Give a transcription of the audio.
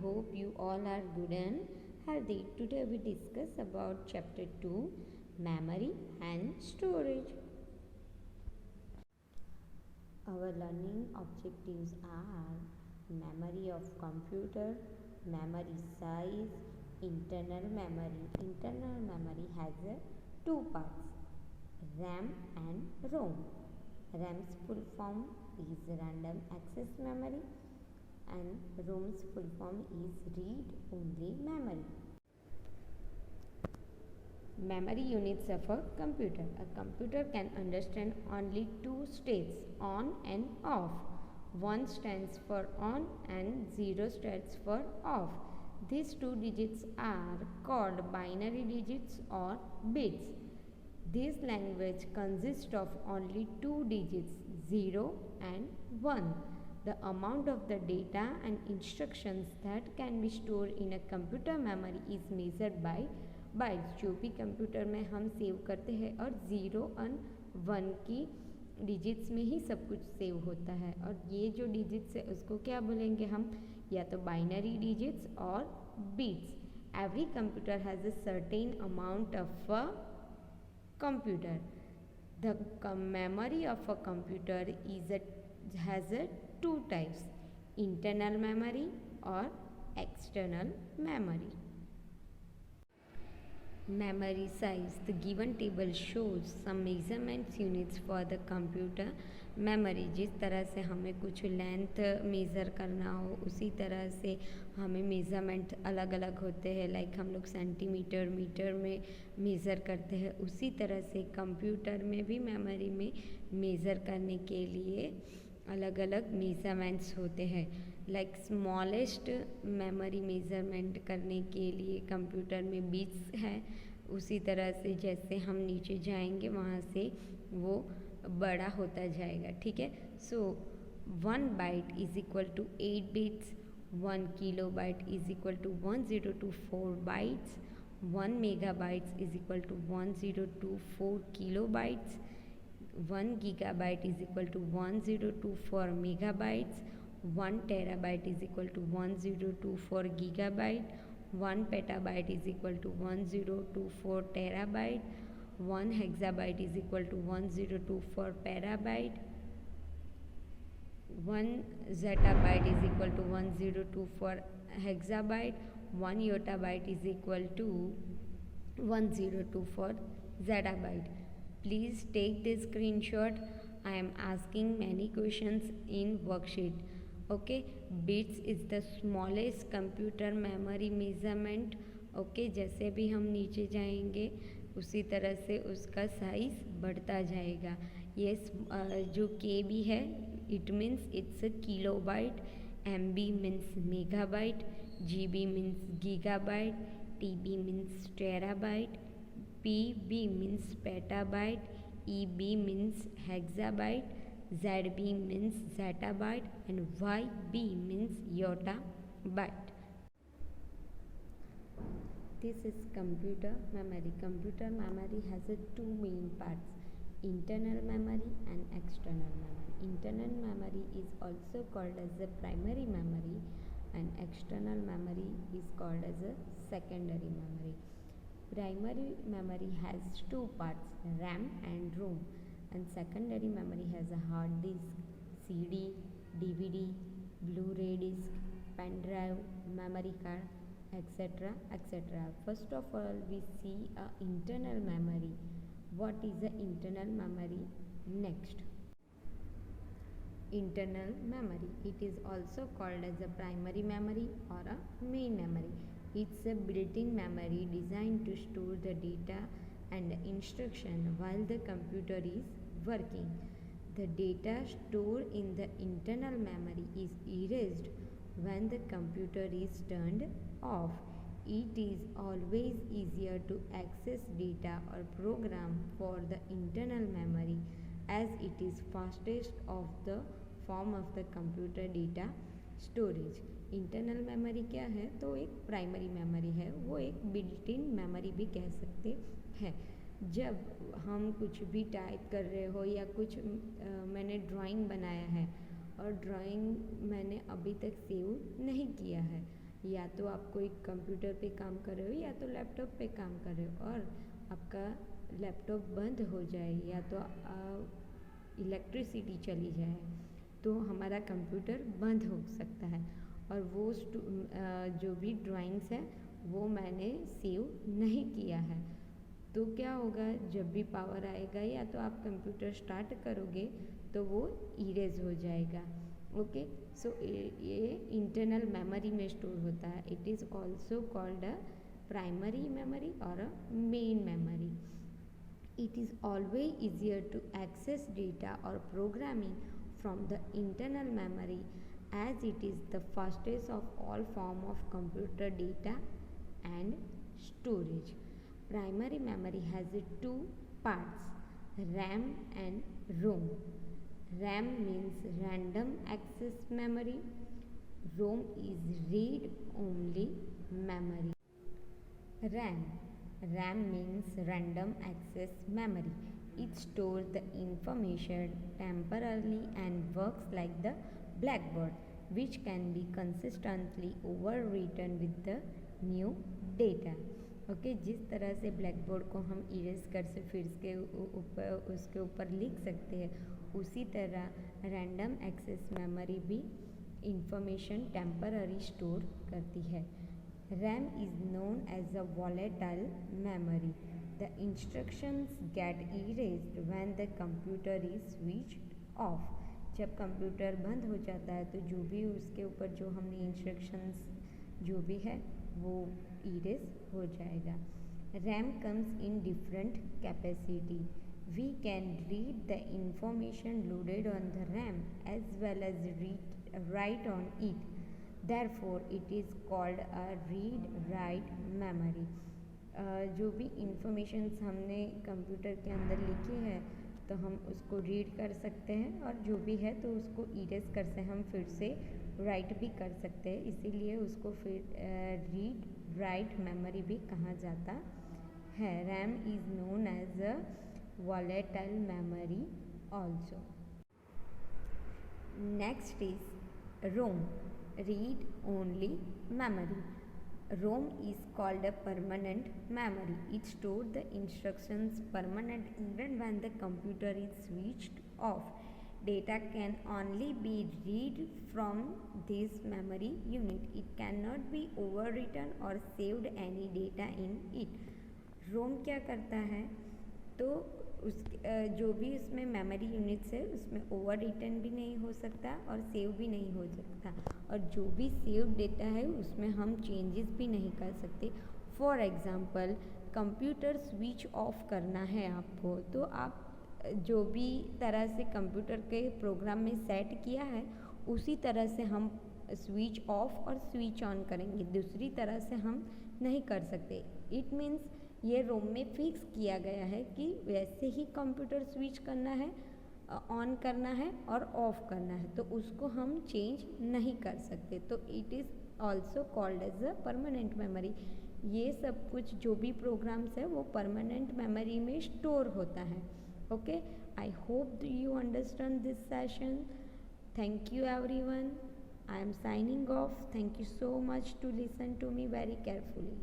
hope you all are good and healthy. Today we discuss about chapter 2, memory and storage. Our learning objectives are memory of computer, memory size, internal memory. Internal memory has two parts, RAM and ROM. RAM's full form is random access memory and ROM's full form is read-only memory. Memory units of a computer. A computer can understand only two states, on and off. 1 stands for on and 0 stands for off. These two digits are called binary digits or bits. This language consists of only two digits, 0 and 1. The amount of the data and instructions that can be stored in a computer memory is measured by bytes. जो भी computer में हम save करते हैं और 0 और 1 की digits में ही सब कुछ सेव होता है और ये जो डिजिट्स है उसको क्या बोलेंगे हम, या तो बाइनरी डिजिट्स और bits. Every computer has a certain amount of a computer. The memory of a computer has a two types, internal memory और external memory. Memory size. The given table shows some measurements units for the computer memory. जिस तरह से हमें कुछ length measure करना हो उसी तरह से हमें मेज़रमेंट अलग अलग होते हैं. लाइक हम लोग सेंटीमीटर मीटर में मेज़र करते हैं, उसी तरह से कंप्यूटर में भी मेमोरी में मेज़र करने के लिए अलग अलग मेज़रमेंट्स होते हैं. लाइक स्मॉलेस्ट मेमोरी मेज़रमेंट करने के लिए कंप्यूटर में बिट्स है, उसी तरह से जैसे हम नीचे जाएंगे वहाँ से वो बड़ा होता जाएगा. ठीक है. So 1 byte is equal to 8 bits, 1 kilo byte is equal to 1024 bytes, 1 mega bytes is equal to 1024 kilo bytes, 1 gigabyte is equal to 1024 megabytes, 1 terabyte is equal to 1024 gigabyte, 1 petabyte is equal to 1024 terabyte, 1 hexabyte is equal to 1024 petabyte, 1 zettabyte is equal to 1024 hexabyte, 1 yottabyte is equal to 1024 zettabyte. Please take this screenshot. I am asking many questions in worksheet. Okay. Bits is the smallest computer memory measurement. Okay. जैसे भी हम नीचे जाएंगे उसी तरह से उसका size बढ़ता जाएगा. ये जो KB है it means it's a kilobyte, MB means megabyte, GB means gigabyte, TB means terabyte, PB means petabyte, EB means hexabyte, ZB means zettabyte and YB means yottabyte. This is computer memory. Computer memory has two main parts, internal memory and external memory. Internal memory is also called as a primary memory and external memory is called as a secondary memory. Primary memory has two parts, RAM and ROM, and secondary memory has a hard disk, CD, DVD, Blu-ray disc, pen drive, memory card, etc. etc. First of all, we see a internal memory. What is the internal memory? Next, internal memory. It is also called as a primary memory or a main memory. It's a built-in memory designed to store the data and instruction while the computer is working. The data stored in the internal memory is erased when the computer is turned off. It is always easier to access data or program for the internal memory as it is fastest of the form of the computer data storage. Internal memory क्या है, तो एक primary memory है, वो एक built in memory भी कह सकते हैं. जब हम कुछ भी टाइप कर रहे हो या कुछ मैंने ड्राइंग बनाया है और ड्राइंग मैंने अभी तक सेव नहीं किया है, या तो आप कोई कंप्यूटर पे काम कर रहे हो या तो लैपटॉप पे काम कर रहे हो और आपका लैपटॉप बंद हो जाए या तो इलेक्ट्रिसिटी चली जाए तो हमारा कंप्यूटर बंद हो सकता है और वो जो भी ड्राइंग्स है वो मैंने सेव नहीं किया है। तो क्या होगा, जब भी पावर आएगा या तो आप कंप्यूटर स्टार्ट करोगे तो वो इरेज हो जाएगा। ओके, सो ये इंटरनल मेमोरी में स्टोर होता है। It is also called a primary memory और a main memory. It is always easier to access data or programming from the internal memory as it is the fastest of all form of computer data and storage. Primary memory has two parts, RAM and ROM. RAM means random access memory. ROM is read only memory. RAM. RAM means random access memory. It stores the information temporarily and works like the blackboard, which can be consistently overwritten with the new data. Okay, जिस तरह से black board को हम erase कर से फिर उसके ऊपर लिख सकते हैं, उसी तरह रैंडम एक्सेस मेमोरी भी इंफॉर्मेशन टेम्पररी स्टोर करती है। RAM is known as a volatile memory. The instructions get erased when the computer is switched off. जब कंप्यूटर बंद हो जाता है तो जो भी उसके ऊपर जो हमने इंस्ट्रक्शंस जो भी है वो इरेज हो जाएगा। RAM comes in different capacity. We can read the information loaded on the RAM as well as write on it. Therefore, it is called a read-write memory. जो भी इंफॉर्मेशंस हमने कंप्यूटर के अंदर लिखी है तो हम उसको रीड कर सकते हैं और जो भी है तो उसको इरेज कर से हम फिर से राइट भी कर सकते हैं, इसीलिए उसको फिर रीड राइट मेमोरी भी कहा जाता है। RAM is known as a volatile memory also. Next is ROM, read only memory. ROM is called a permanent memory. It stores the instructions permanent even when the computer is switched off. Data can only be read from this memory unit. It cannot be overwritten or saved any data in it. ROM क्या करता है, तो उस जो भी उसमें memory units है उसमें ओवर रिटर्न भी नहीं हो सकता और सेव भी नहीं हो सकता और जो भी सेव डेटा है उसमें हम चेंजेस भी नहीं कर सकते। For example, computer switch off करना है आपको तो आप जो भी तरह से कंप्यूटर के प्रोग्राम में सेट किया है उसी तरह से हम स्विच ऑफ और स्विच ऑन करेंगे, दूसरी तरह से हम नहीं कर सकते। इट मीन्स ये रोम में फिक्स किया गया है कि वैसे ही कंप्यूटर स्विच करना है, ऑन करना है और ऑफ करना है, तो उसको हम चेंज नहीं कर सकते। तो it is also called as a permanent memory. ये सब कुछ जो भी प्रोग्राम्स है वो परमानेंट मेमोरी में स्टोर होता है। Okay, I hope you understand this session. Thank you everyone, I am signing off. Thank you so much to listen to me very carefully.